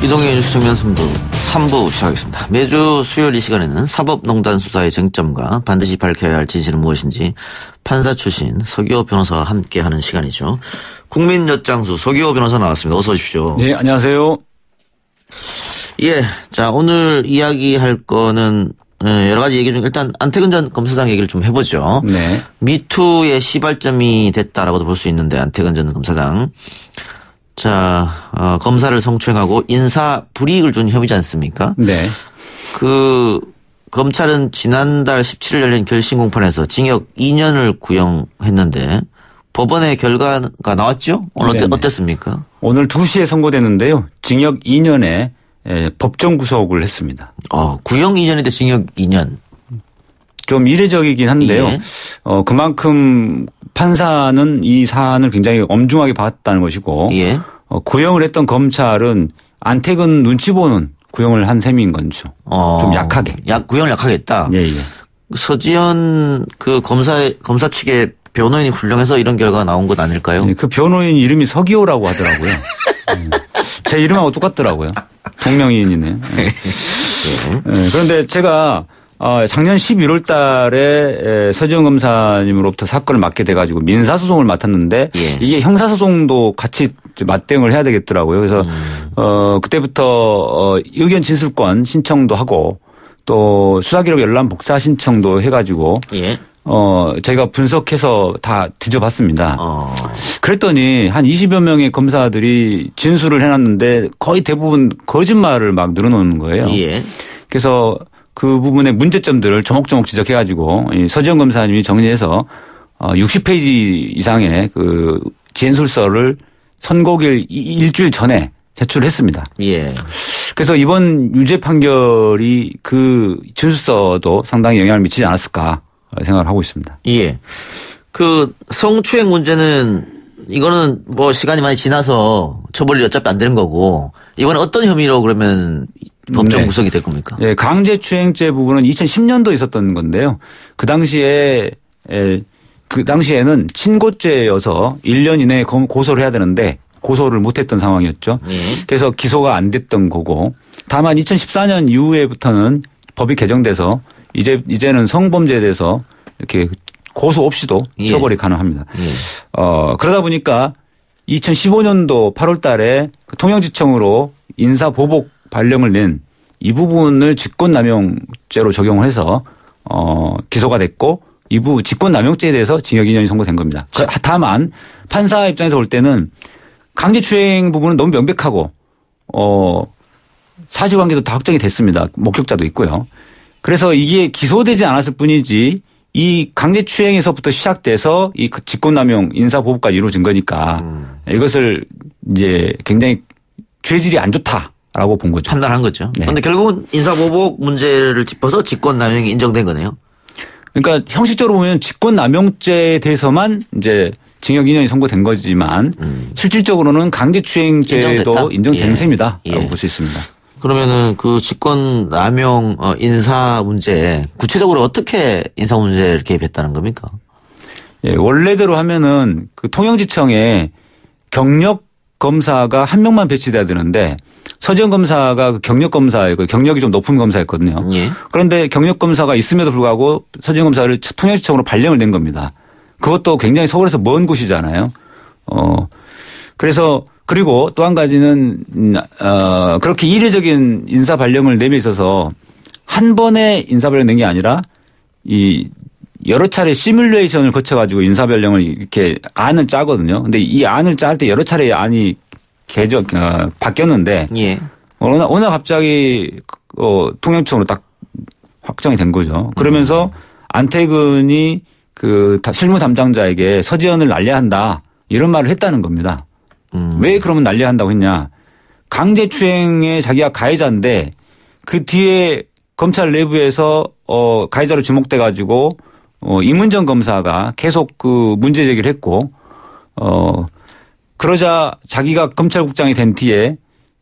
이동의 뉴스 정면 승부 3부 시작하겠습니다. 매주 수요일 이 시간에는 사법농단 수사의 쟁점과 반드시 밝혀야 할 진실은 무엇인지 판사 출신 서기호 변호사와 함께하는 시간이죠. 국민엿장수 서기호 변호사 나왔습니다. 어서 오십시오. 네, 안녕하세요. 예, 자 오늘 이야기할 거는 여러 가지 얘기 중 일단 안태근 전 검사장 얘기를 좀 해보죠. 네. 미투의 시발점이 됐다라고도 볼 수 있는데 안태근 전 검사장. 자, 검사를 성추행하고 인사 불이익을 준 혐의지 않습니까? 네. 검찰은 지난달 17일 열린 결심 공판에서 징역 2년을 구형했는데 법원의 결과가 나왔죠? 오늘 어땠습니까? 오늘 2시에 선고됐는데요. 징역 2년에 법정 구속을 했습니다. 구형 2년인데 징역 2년. 좀 이례적이긴 한데요. 예. 그만큼 판사는 이 사안을 굉장히 엄중하게 봤다는 것이고 예. 구형을 했던 검찰은 안태근 눈치 보는 구형을 한 셈인 거죠. 좀 약하게. 구형을 약하게 했다. 예, 예. 서지현 검사 측의 변호인이 훌륭해서 이런 결과가 나온 것 아닐까요? 네, 그 변호인 이름이 서기호라고 하더라고요. 제 이름하고 똑같더라고요. 동명이인이네요. 네. 네, 그런데 제가 작년 11월 달에 서지현 검사님으로부터 사건을 맡게 돼가지고 민사소송을 맡았는데 예. 이게 형사소송도 같이 맞대응을 해야 되겠더라고요. 그래서 그때부터 의견 진술권 신청도 하고 또 수사기록 열람 복사 신청도 해가지고 예. 저희가 분석해서 다 뒤져봤습니다. 그랬더니 한 20여 명의 검사들이 진술을 해놨는데 거의 대부분 거짓말을 막 늘어놓는 거예요. 예. 그래서 그 부분의 문제점들을 조목조목 지적해가지고 서지현 검사님이 정리해서 60페이지 이상의 그 진술서를 선고일 일주일 전에 제출했습니다. 예. 그래서 이번 유죄 판결이 그 진술서도 상당히 영향을 미치지 않았을까 생각을 하고 있습니다. 예. 그 성추행 문제는 이거는 뭐 시간이 많이 지나서 처벌이 어차피 안 되는 거고 이번에 어떤 혐의로 그러면 법정 구속이 될 겁니까? 예, 강제추행죄 부분은 2010년도에 있었던 건데요. 그 당시에는 친고죄여서 1년 이내에 고소를 해야 되는데 고소를 못했던 상황이었죠. 예. 그래서 기소가 안 됐던 거고 다만 2014년 이후에부터는 법이 개정돼서 이제는 성범죄에 대해서 이렇게 고소 없이도 처벌이 가능합니다. 예. 그러다 보니까 2015년도 8월 달에 통영지청으로 인사보복 발령을 낸 이 부분을 직권남용죄로 적용을 해서 기소가 됐고 이부 직권남용죄에 대해서 징역 2년이 선고된 겁니다. 다만 판사 입장에서 볼 때는 강제추행 부분은 너무 명백하고 사실관계도 다 확정이 됐습니다. 목격자도 있고요. 그래서 이게 기소되지 않았을 뿐이지 이 강제추행에서부터 시작돼서 이 직권남용 인사보복까지 이루어진 거니까 이것을 이제 굉장히 죄질이 안 좋다라고 본 거죠. 판단한 거죠. 그런데 네. 결국은 인사보복 문제를 짚어서 직권남용이 인정된 거네요. 그러니까 형식적으로 보면 직권남용죄에 대해서만 이제 징역 2년이 선고된 거지만 실질적으로는 강제추행죄도 인정된 셈이다라고 볼 수 있습니다. 그러면은 그 직권남용 인사 문제 구체적으로 어떻게 인사 문제를 개입했다는 겁니까? 예, 원래대로 하면은 그 통영지청에 경력 검사가 한 명만 배치돼야 되는데 서지현 검사가 그 경력 검사이고 경력이 좀 높은 검사였거든요. 예. 그런데 경력 검사가 있음에도 불구하고 서지현 검사를 통영지청으로 발령을 낸 겁니다. 그것도 굉장히 서울에서 먼 곳이잖아요. 그래서 그리고 또 한 가지는 그렇게 이례적인 인사 발령을 내밀 있어서 한 번에 인사 발령 낸 게 아니라 이 여러 차례 시뮬레이션을 거쳐가지고 인사 발령을 이렇게 안을 짜거든요. 근데 이 안을 짤 때 여러 차례 안이 바뀌었는데 예. 어느 갑자기 통영청으로 딱 확정이 된 거죠. 그러면서 안태근이 그 실무 담당자에게 서지현을 날려한다 이런 말을 했다는 겁니다. 왜 그러면 날려한다고 했냐. 강제추행에 자기가 가해자인데 그 뒤에 검찰 내부에서 가해자로 지목돼 가지고 임은정 검사가 계속 그 문제 제기를 했고 그러자 자기가 검찰국장이 된 뒤에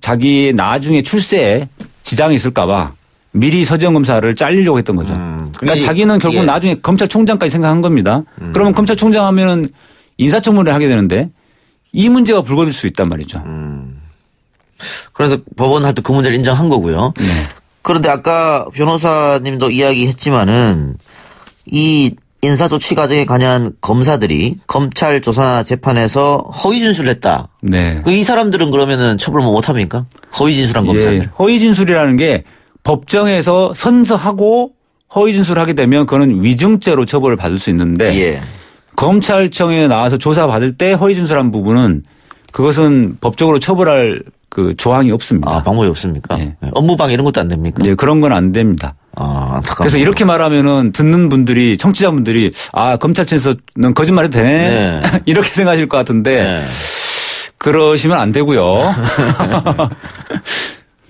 자기 나중에 출세에 지장이 있을까봐 미리 서지현 검사를 잘리려고 했던 거죠. 그러니까 자기는 결국 나중에 검찰총장까지 생각한 겁니다. 그러면 검찰총장 하면은 인사청문회를 하게 되는데 이 문제가 불거질 수 있단 말이죠. 그래서 법원 할 때 그 문제를 인정한 거고요. 네. 그런데 아까 변호사님도 이야기했지만은 이 인사조치 과정에 관여한 검사들이 검찰 조사나 재판에서 허위 진술을 했다. 네. 이 사람들은 그러면은 처벌 못 합니까? 허위 진술한 검사들. 허위 진술이라는 게 법정에서 선서하고 허위 진술을 하게 되면 그거는 위증죄로 처벌을 받을 수 있는데 검찰청에 나와서 조사받을 때 허위 진술한 부분은 그것은 법적으로 처벌할 그 조항이 없습니다. 아, 방법이 없습니까? 업무방해 이런 것도 안 됩니까? 네, 그런 건 안 됩니다. 그래서 이렇게 말하면은 듣는 분들이 청취자분들이 검찰청에서는 거짓말해도 되네 이렇게 생각하실 것 같은데 그러시면 안 되고요.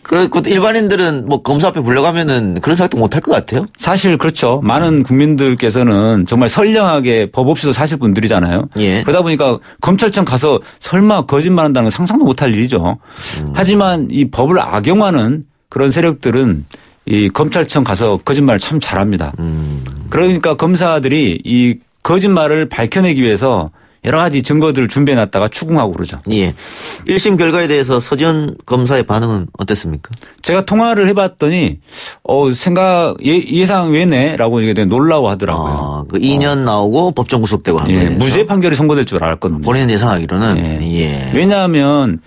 그리고 일반인들은 뭐 검사 앞에 불려가면은 그런 생각도 못 할 것 같아요. 사실 그렇죠. 많은 국민들께서는 정말 선량하게 법 없이도 사실 분들이잖아요. 그러다 보니까 검찰청 가서 설마 거짓말한다는 건 상상도 못할 일이죠. 하지만 이 법을 악용하는 그런 세력들은 이 검찰청 가서 거짓말을 참 잘합니다. 그러니까 검사들이 이 거짓말을 밝혀내기 위해서 여러 가지 증거들을 준비해놨다가 추궁하고 그러죠. 1심 결과에 대해서 서지현 검사의 반응은 어땠습니까? 제가 통화를 해봤더니 예상 외네라고 얘기해 놀라워하더라고요. 그 2년 나오고 법정 구속되고 한 거예요. 무죄 판결이 선고될 줄 알았거든요. 본인 예상하기로는. 왜냐하면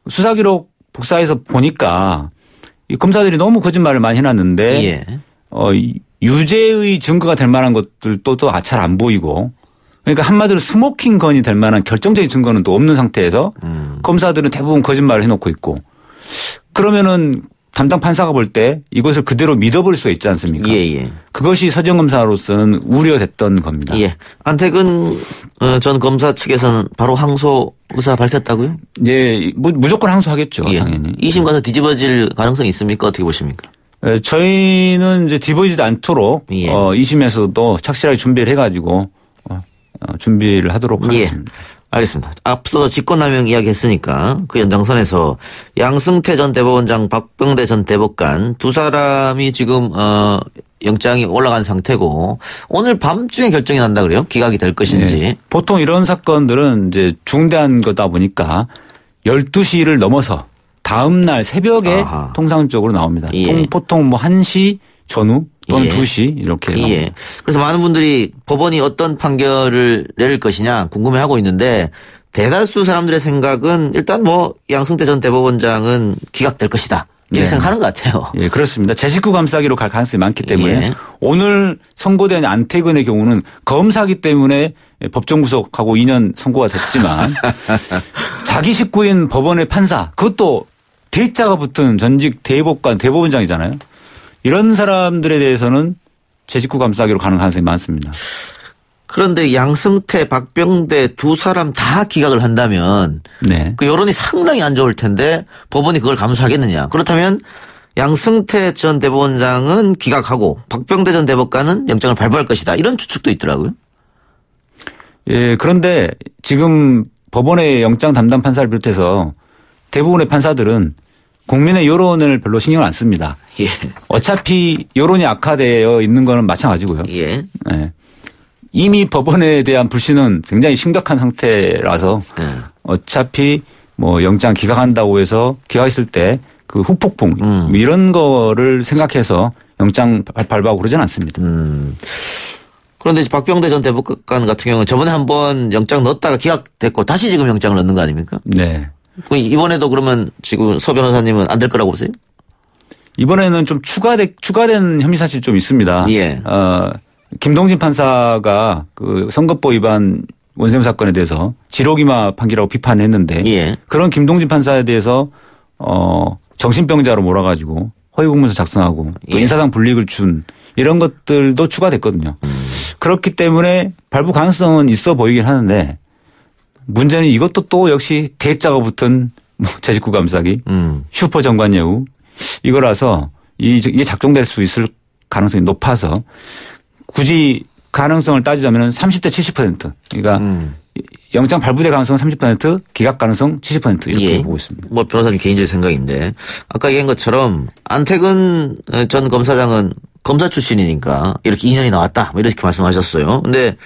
수사기록 복사해서 보니까 이 검사들이 너무 거짓말을 많이 해놨는데 유죄의 증거가 될 만한 것들도 또 잘 안 보이고 그러니까 한마디로 스모킹 건이 될 만한 결정적인 증거는 또 없는 상태에서 검사들은 대부분 거짓말을 해놓고 있고 그러면은 담당 판사가 볼 때 이것을 그대로 믿어볼 수가 있지 않습니까? 그것이 서지현 검사로서는 우려됐던 겁니다. 안태근 전 검사 측에서는 바로 항소 의사 밝혔다고요? 무조건 항소하겠죠. 당연히. 2심 가서 뒤집어질 가능성이 있습니까? 어떻게 보십니까? 저희는 이제 뒤집어지지 않도록 2심에서도 착실하게 준비를 해가지고 준비를 하도록 하겠습니다. 알겠습니다. 앞서서 직권남용 이야기했으니까 그 연장선에서 양승태 전 대법원장, 박병대 전 대법관 두 사람이 지금 영장이 올라간 상태고 오늘 밤중에 결정이 난다 그래요? 기각이 될 것인지. 보통 이런 사건들은 이제 중대한 거다 보니까 12시를 넘어서 다음 날 새벽에 통상적으로 나옵니다. 보통 뭐 1시 전후 또는 2시 이렇게. 그래서 많은 분들이 법원이 어떤 판결을 내릴 것이냐 궁금해하고 있는데 대다수 사람들의 생각은 일단 뭐 양승태 전 대법원장은 기각될 것이다. 이렇게 생각하는 것 같아요. 그렇습니다. 제 식구 감싸기로 갈 가능성이 많기 때문에 오늘 선고된 안태근의 경우는 검사기 때문에 법정 구속하고 2년 선고가 됐지만 자기 식구인 법원의 판사 그것도 대자가 붙은 전직 대법관 대법원장이잖아요. 이런 사람들에 대해서는 제 식구 감싸기로 가는 가능성이 많습니다. 그런데 양승태, 박병대 두 사람 다 기각을 한다면 그 여론이 상당히 안 좋을 텐데 법원이 그걸 감수하겠느냐. 그렇다면 양승태 전 대법원장은 기각하고 박병대 전 대법관은 영장을 발부할 것이다. 이런 추측도 있더라고요. 그런데 지금 법원의 영장 담당 판사를 비롯해서 대부분의 판사들은 국민의 여론을 별로 신경을 안 씁니다. 어차피 여론이 악화되어 있는 거는 마찬가지고요. 이미 법원에 대한 불신은 굉장히 심각한 상태라서 어차피 뭐 영장 기각한다고 해서 기각했을 때 그 후폭풍 이런 거를 생각해서 영장 발부하고 그러진 않습니다. 그런데 박병대 전 대법관 같은 경우는 저번에 한번 영장 넣었다가 기각됐고 다시 지금 영장을 넣는 거 아닙니까? 이번에도 그러면 지금 서 변호사님은 안 될 거라고 보세요? 이번에는 좀 추가된 혐의 사실이 좀 있습니다. 김동진 판사가 그 선거법 위반 원세훈 사건에 대해서 지록이마 판기라고 비판했는데 그런 김동진 판사에 대해서 정신병자로 몰아가지고 허위 공문서 작성하고 또 인사상 불이익을 준 이런 것들도 추가됐거든요. 그렇기 때문에 발부 가능성은 있어 보이긴 하는데 문제는 이것도 또 역시 대자가 붙은 제 식구 감싸기, 슈퍼 정관예우 이거라서 이게 작동될 수 있을 가능성이 높아서 굳이 가능성을 따지자면 30대 70%. 그러니까 영장 발부될 가능성은 30%, 기각 가능성 70% 이렇게 예. 보고 있습니다. 뭐 변호사님 개인적인 생각인데 아까 얘기한 것처럼 안태근 전 검사장은 검사 출신이니까 이렇게 인연이 나왔다 뭐 이렇게 말씀하셨어요. 근데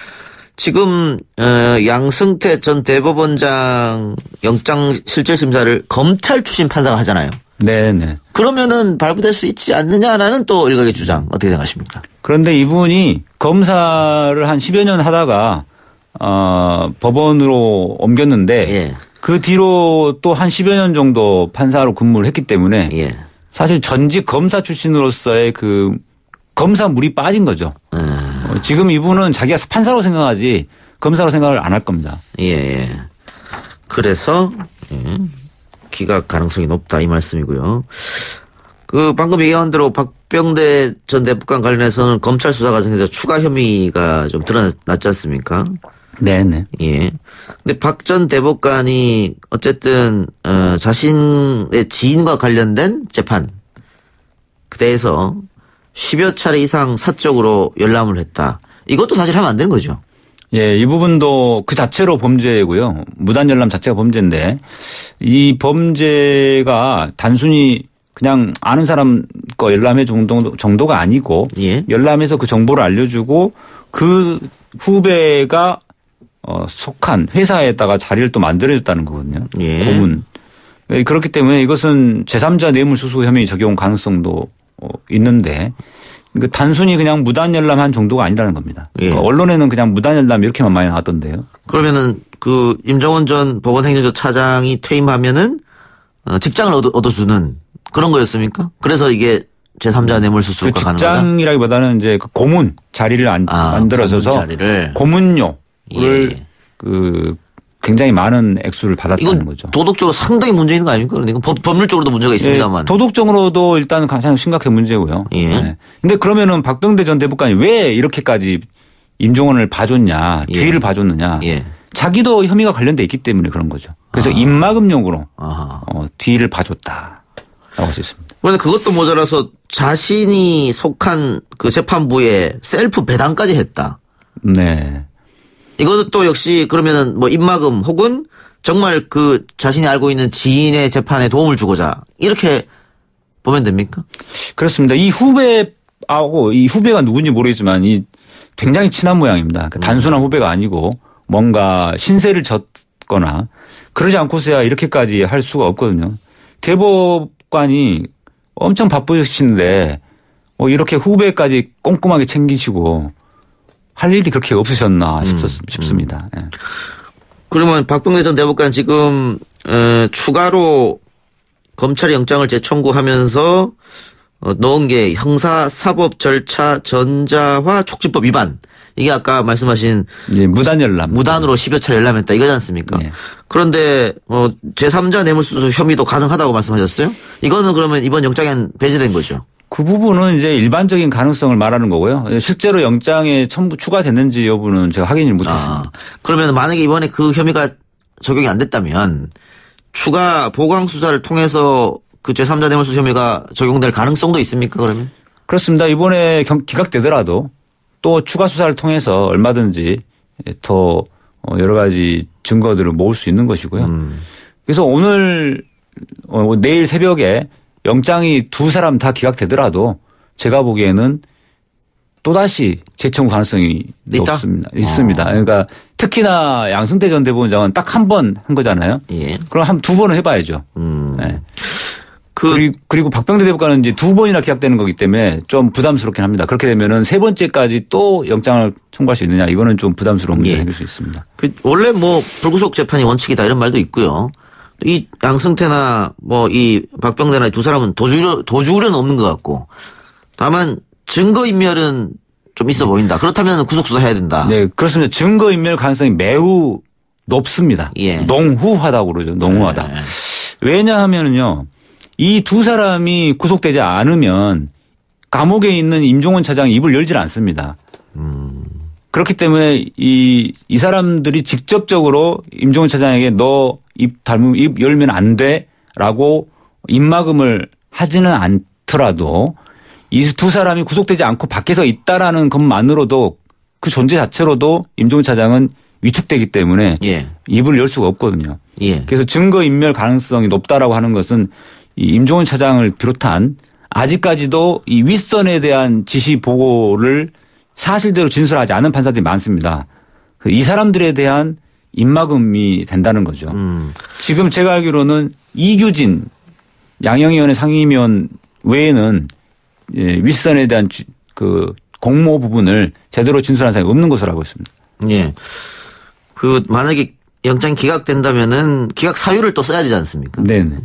지금 양승태 전 대법원장 영장 실질심사를 검찰 출신 판사가 하잖아요. 네네. 그러면은 발부될 수 있지 않느냐라는 또 일각의 주장 어떻게 생각하십니까? 그런데 이분이 검사를 한 10여 년 하다가 법원으로 옮겼는데 예. 그 뒤로 또 한 10여 년 정도 판사로 근무를 했기 때문에 예. 사실 전직 검사 출신으로서의 그 검사 물이 빠진 거죠. 지금 이분은 자기가 판사로 생각하지 검사로 생각을 안 할 겁니다. 예. 그래서 기각 가능성이 높다 이 말씀이고요. 그 방금 얘기한 대로 박병대 전 대법관 관련해서는 검찰 수사 과정에서 추가 혐의가 좀 드러났지 않습니까? 네네. 예. 근데 박 전 대법관이 어쨌든 자신의 지인과 관련된 재판 그 대해서 10여 차례 이상 사적으로 열람을 했다. 이것도 사실 하면 안 되는 거죠. 예, 이 부분도 그 자체로 범죄고요. 무단 열람 자체가 범죄인데 이 범죄가 단순히 그냥 아는 사람 거 열람의 정도가 아니고 예. 열람해서 그 정보를 알려주고 그 후배가 속한 회사에다가 자리를 또 만들어줬다는 거거든요. 예. 고문. 그렇기 때문에 이것은 제3자 뇌물수수 혐의 적용 가능성도 있는데 그러니까 단순히 그냥 무단 열람한 정도가 아니라는 겁니다. 예. 그러니까 언론에는 그냥 무단 열람 이렇게만 많이 나왔던데요. 그러면은 그 임정원 전 법원행정처 차장이 퇴임하면은 직장을 얻어주는 그런 거였습니까? 그래서 이게 제3자 뇌물수수가 그 가능하다. 직장이라기보다는 이제 그 고문 자리를 만들어져서 고문 자리를. 고문료를 예. 그 굉장히 많은 액수를 받았다는 이건 거죠. 도덕적으로 상당히 문제 있는 거 아닙니까? 이건 법률적으로도 문제가 있습니다만. 예, 도덕적으로도 일단 가장 심각한 문제고요. 예. 네. 근데 그러면은 박병대 전 대법관이 왜 이렇게까지 임종원을 봐줬냐, 예. 뒤를 봐줬느냐. 예. 자기도 혐의가 관련돼 있기 때문에 그런 거죠. 그래서 입막음용으로 뒤를 봐줬다라고 할 수 있습니다. 그런데 그것도 모자라서 자신이 속한 그 재판부에 셀프 배당까지 했다. 네. 이것도 또 역시 그러면은 뭐 입막음 혹은 정말 그 자신이 알고 있는 지인의 재판에 도움을 주고자 이렇게 보면 됩니까? 그렇습니다. 이 후배하고 이 후배가 누군지 모르겠지만 이 굉장히 친한 모양입니다. 단순한 후배가 아니고 뭔가 신세를 졌거나 그러지 않고서야 이렇게까지 할 수가 없거든요. 대법관이 엄청 바쁘시는데 이렇게 후배까지 꼼꼼하게 챙기시고 할 일이 그렇게 없으셨나 싶습니다. 예. 그러면 박병대 전 대법관 지금 추가로 검찰이 영장을 재청구하면서 넣은 게 형사사법 절차 전자화 촉진법 위반. 이게 아까 말씀하신 예, 무단 열람. 무단으로 10여 차례 열람했다 이거지 않습니까? 예. 그런데 제3자 뇌물수수 혐의도 가능하다고 말씀하셨어요? 이거는 그러면 이번 영장엔 배제된 거죠? 그 부분은 이제 일반적인 가능성을 말하는 거고요. 실제로 영장에 추가됐는지 여부는 제가 확인을 못했습니다. 그러면 만약에 이번에 그 혐의가 적용이 안 됐다면 추가 보강 수사를 통해서 그 제3자 뇌물수수 혐의가 적용될 가능성도 있습니까? 그러면? 그렇습니다. 이번에 기각되더라도 또 추가 수사를 통해서 얼마든지 더 여러 가지 증거들을 모을 수 있는 것이고요. 그래서 내일 새벽에 영장이 두 사람 다 기각되더라도 제가 보기에는 또다시 재청구 가능성이 높습니다. 있습니다. 그러니까 특히나 양승태 전 대법원장은 딱 한 번 한 거잖아요. 예. 그럼 두 번은 해봐야죠. 네. 그리고 박병대 대법관은 이제 두 번이나 기각되는 거기 때문에 좀 부담스럽긴 합니다. 그렇게 되면은 세 번째까지 또 영장을 청구할 수 있느냐 이거는 좀 부담스러운 문제가 생길 수 있습니다. 원래 뭐 불구속 재판이 원칙이다 이런 말도 있고요. 이 양승태나 뭐 이 박병대나 두 사람은 도주우려는 없는 것 같고 다만 증거인멸은 좀 있어 보인다. 그렇다면 구속수사해야 된다. 네, 그렇습니다. 증거인멸 가능성이 매우 높습니다. 예. 농후하다고 그러죠. 농후하다. 네. 왜냐하면요. 이 두 사람이 구속되지 않으면 감옥에 있는 임종원 차장이 입을 열질 않습니다. 그렇기 때문에 이 사람들이 직접적으로 임종원 차장에게 너 입 열면 안 돼라고 입막음을 하지는 않더라도 이 두 사람이 구속되지 않고 밖에서 있다라는 것만으로도 그 존재 자체로도 임종원 차장은 위축되기 때문에 예. 입을 열 수가 없거든요. 예. 그래서 증거인멸 가능성이 높다라고 하는 것은 이 임종원 차장을 비롯한 아직까지도 이 윗선에 대한 지시 보고를 사실대로 진술하지 않은 판사들이 많습니다. 이 사람들에 대한 입막음이 된다는 거죠. 지금 제가 알기로는 이규진 양형위원회 상임위원 외에는 윗선에 대한 그 공모 부분을 제대로 진술한 사람이 없는 것으로 알고 있습니다. 예. 그 만약에 영장이 기각된다면은 기각 사유를 또 써야 되지 않습니까? 네네.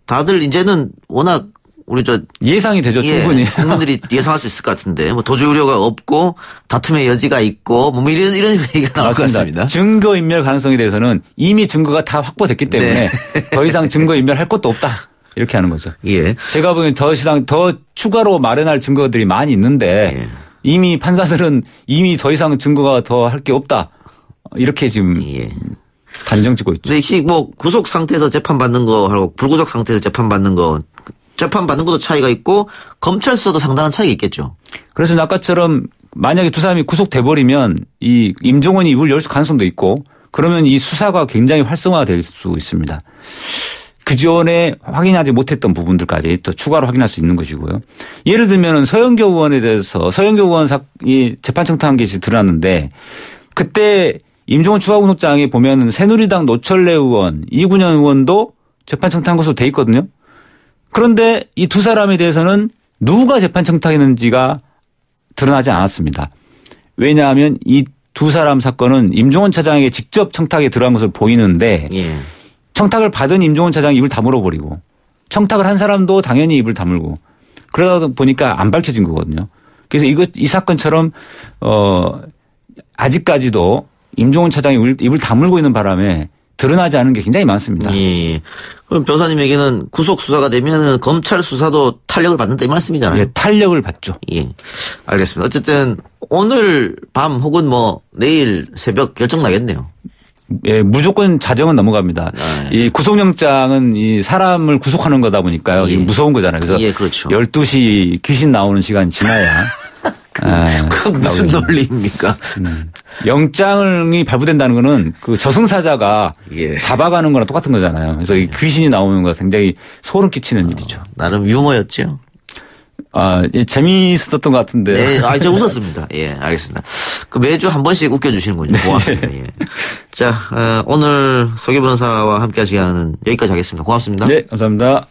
다들 이제는 워낙 우리 예상이 되죠, 예, 충분히. 국민들이 예상할 수 있을 것 같은데 뭐 도주 우려가 없고 다툼의 여지가 있고 뭐 이런 얘기가 나올 것 같습니다. 증거인멸 가능성에 대해서는 이미 증거가 다 확보됐기 때문에 더 이상 증거인멸할 것도 없다. 이렇게 하는 거죠. 예. 제가 보기엔 더 추가로 마련할 증거들이 많이 있는데 예. 이미 판사들은 이미 더 이상 증거가 더 할 게 없다. 이렇게 지금 단정 짓고 있죠. 근데 뭐 구속 상태에서 재판받는 거하고 불구속 상태에서 재판받는 거 재판받는 것도 차이가 있고 검찰 수사도 상당한 차이가 있겠죠. 그래서 아까처럼 만약에 두 사람이 구속돼 버리면 이 임종원이 입을 열 가능성도 있고 그러면 이 수사가 굉장히 활성화될 수 있습니다. 그전에 확인하지 못했던 부분들까지 또 추가로 확인할 수 있는 것이고요. 예를 들면 서영교 의원에 대해서 서영교 의원 이 재판 청탁한 것이 드러났는데 그때 임종원 추가구속장에 보면 새누리당 노철래 의원, 이군현 의원도 재판 청탁한 것으로 돼 있거든요. 그런데 이 두 사람에 대해서는 누가 재판 청탁했는지가 드러나지 않았습니다. 왜냐하면 이 두 사람 사건은 임종원 차장에게 직접 청탁에 들어간 것으로 보이는데 청탁을 받은 임종원 차장이 입을 다물어버리고 청탁을 한 사람도 당연히 입을 다물고 그러다 보니까 안 밝혀진 거거든요. 그래서 이 사건처럼 아직까지도 임종원 차장이 입을 다물고 있는 바람에 드러나지 않은 게 굉장히 많습니다. 예. 그럼 변호사님에게는 구속 수사가 되면 검찰 수사도 탄력을 받는다 이 말씀이잖아요. 예, 탄력을 받죠. 예. 알겠습니다. 어쨌든 오늘 밤 혹은 뭐 내일 새벽 결정 나겠네요. 예, 무조건 자정은 넘어갑니다. 이 구속영장은 이 사람을 구속하는 거다 보니까요. 이게 무서운 거잖아요. 그래서 그렇죠. 12시 귀신 나오는 시간 지나야. 그 무슨 논리입니까? 영장이 발부된다는 거는 그 저승사자가 잡아가는 거랑 똑같은 거잖아요. 그래서 이 귀신이 나오는 거 굉장히 소름 끼치는 일이죠. 나름 유머였죠. 재미있었던 것 같은데요. 네, 제가 웃었습니다. 예, 알겠습니다. 그 매주 한 번씩 웃겨주시는군요. 고맙습니다. 예. 자, 오늘 서기 변호사와 함께 하시는 여기까지 하겠습니다. 고맙습니다. 네, 감사합니다.